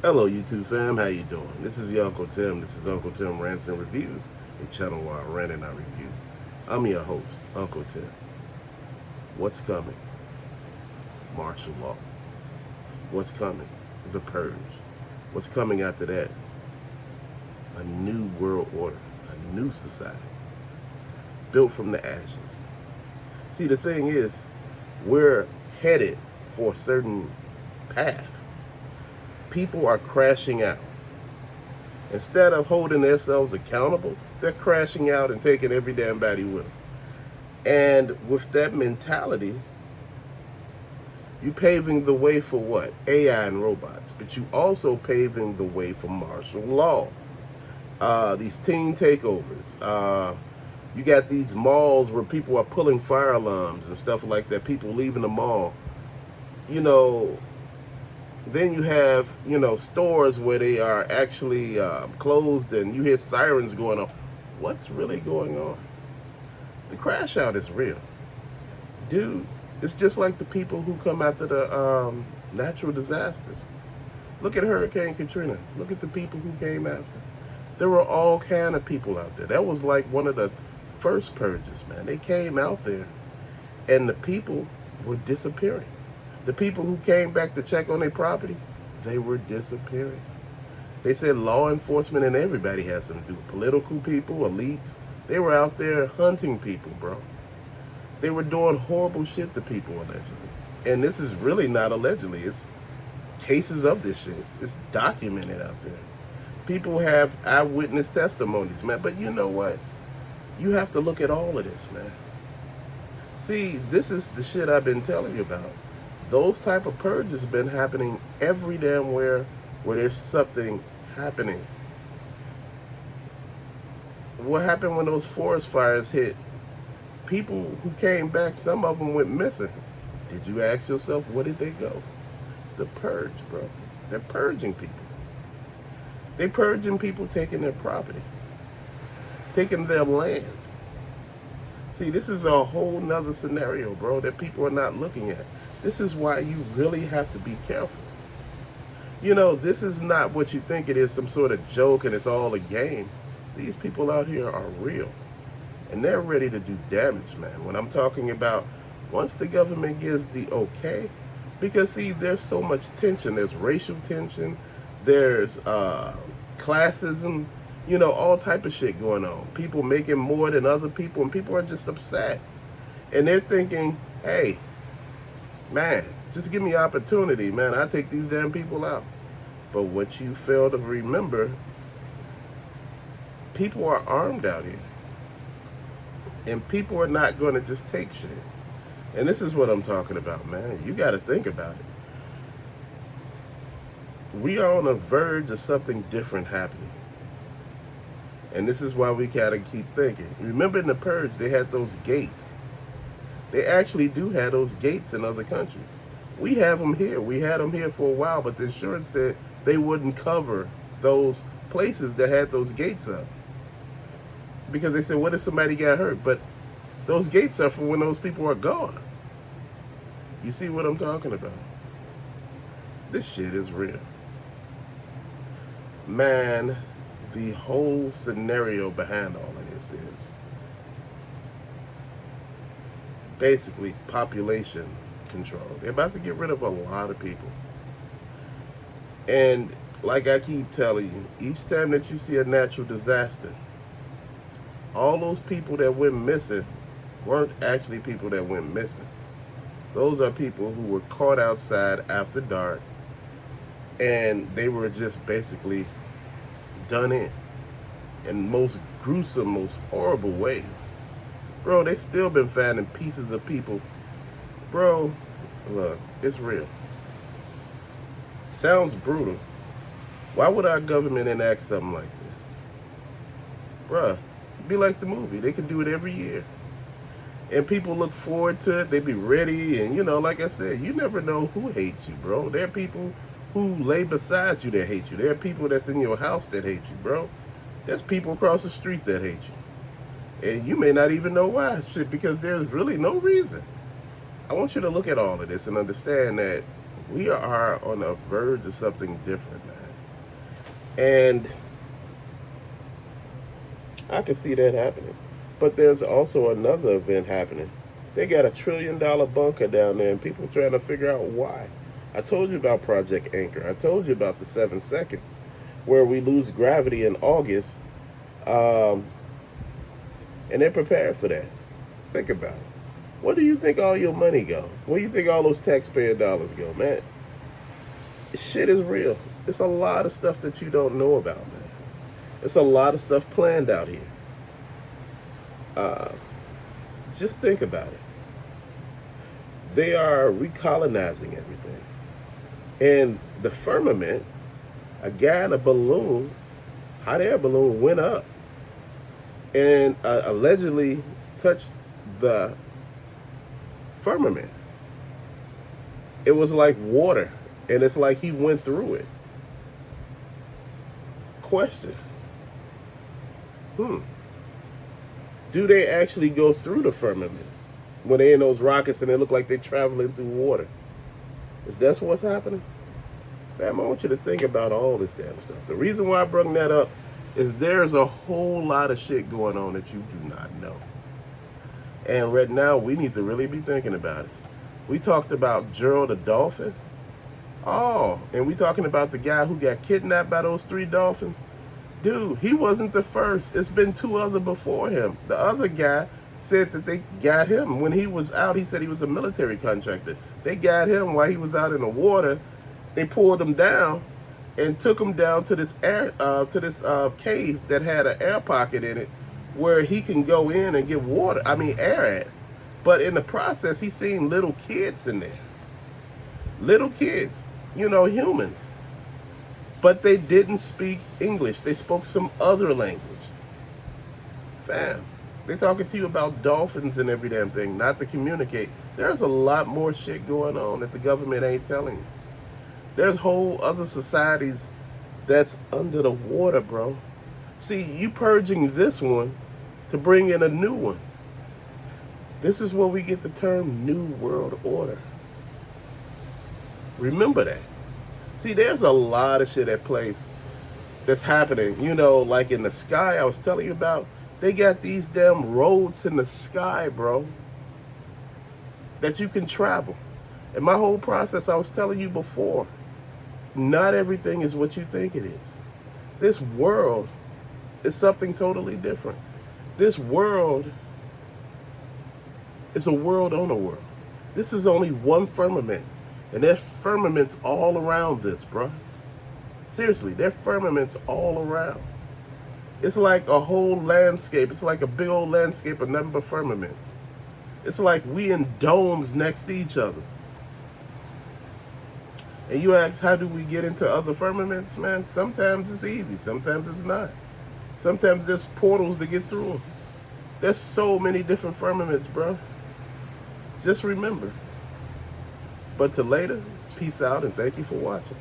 Hello YouTube fam, how you doing? This is your Uncle Tim. This is Uncle Tim Rants and Reviews, a channel where I rant and I review. I'm your host, Uncle Tim. What's coming? Martial law. What's coming? The Purge. What's coming after that? A new world order, a new society, built from the ashes. See, the thing is, we're headed for a certain path. People are crashing out. Instead of holding themselves accountable, they're crashing out and taking every damn body with them. And with that mentality, you paving the way for what? AI and robots. But you also paving the way for martial law. These teen takeovers. You got these malls where people are pulling fire alarms and stuff like that. People leaving the mall. Then you have, stores where they are actually closed and you hear sirens going off. What's really going on? The crash out is real. Dude, it's just like the people who come after the natural disasters. Look at Hurricane Katrina. Look at the people who came after. There were all kind of people out there. That was like one of the first purges, man. They came out there and the people were disappearing. The people who came back to check on their property, they were disappearing. They said law enforcement and everybody has something to do. Political people, elites, they were out there hunting people, bro. They were doing horrible shit to people, allegedly. And this is really not allegedly. It's cases of this shit. It's documented out there. People have eyewitness testimonies, man. But you know what? You have to look at all of this, man. See, this is the shit I've been telling you about. Those type of purges have been happening every damn where there's something happening. What happened when those forest fires hit? People who came back, some of them went missing. Did you ask yourself, where did they go? The purge, bro. They're purging people. They're purging people taking their property, taking their land. See, this is a whole nother scenario, bro, that people are not looking at. This is why you really have to be careful. This is not what you think it is, some sort of joke and it's all a game. These people out here are real. And they're ready to do damage, man. When I'm talking about once the government gives the okay, because see, there's so much tension. There's racial tension. There's classism, all type of shit going on. People making more than other people and people are just upset. And they're thinking, hey, man, just give me opportunity, man. I take these damn people out. But what you fail to remember, people are armed out here. And people are not going to just take shit. And this is what I'm talking about, man. You got to think about it. We are on the verge of something different happening. And this is why we got to keep thinking. Remember in the Purge, they had those gates. They actually do have those gates in other countries. We have them here. We had them here for a while, but the insurance said they wouldn't cover those places that had those gates up. Because they said, what if somebody got hurt? But those gates are for when those people are gone. You see what I'm talking about? This shit is real. Man, the whole scenario behind all of this is basically population control. They're about to get rid of a lot of people. And like I keep telling you, each time that you see a natural disaster, all those people that went missing weren't actually people that went missing. Those are people who were caught outside after dark and they were just basically done in most gruesome, most horrible ways. Bro, they still been finding pieces of people. Bro, look, it's real. Sounds brutal. Why would our government enact something like this? Bruh, be like the movie. They can do it every year. And people look forward to it. They be ready. And, like I said, you never know who hates you, bro. There are people who lay beside you that hate you. There are people that's in your house that hate you, bro. There's people across the street that hate you. And you may not even know why. Shit, because there's really no reason. I want you to look at all of this and understand that we are on the verge of something different, man. And I can see that happening. But there's also another event happening. They got $1 trillion bunker down there, and people trying to figure out why. I told you about Project Anchor. I told you about the 7 seconds, where we lose gravity in August, and they're prepared for that. Think about it. Where do you think all your money go? Where do you think all those taxpayer dollars go, man? Shit is real. It's a lot of stuff that you don't know about, man. It's a lot of stuff planned out here. Just think about it. They are recolonizing everything. And the firmament, a guy in a balloon, hot air balloon, went up and allegedly touched the firmament. It was like water, and it's like he went through it. Question. Do they actually go through the firmament when they're in those rockets and they look like they're traveling through water? Is that what's happening? Fam, I want you to think about all this damn stuff. The reason why I brought that up is there's a whole lot of shit going on that you do not know. And right now, we need to really be thinking about it. We talked about Gerald the dolphin. Oh, and we talking about the guy who got kidnapped by those 3 dolphins. Dude, he wasn't the first. It's been 2 others before him. The other guy said that they got him when he was out. He said he was a military contractor. They got him while he was out in the water. They pulled him down and took him down to this cave that had an air pocket in it where he can go in and get air at. But in the process, he's seen little kids in there. Little kids, humans. But they didn't speak English. They spoke some other language. Fam, they're talking to you about dolphins and every damn thing, not to communicate. There's a lot more shit going on that the government ain't telling you. There's whole other societies that's under the water, bro. See, you purging this one to bring in a new one. This is where we get the term New World Order. Remember that. See, there's a lot of shit at place that's happening. Like in the sky I was telling you about, they got these damn roads in the sky, bro, that you can travel. And my whole process, I was telling you before, not everything is what you think it is. This world is something totally different. This world is a world on a world. This is only one firmament. And there's firmaments all around this, bro. Seriously, there's firmaments all around. It's like a whole landscape. It's like a big old landscape of nothing but firmaments. It's like we in domes next to each other. And you ask, how do we get into other firmaments, man? Sometimes it's easy. Sometimes it's not. Sometimes there's portals to get through them. There's so many different firmaments, bro. Just remember. But till later, peace out and thank you for watching.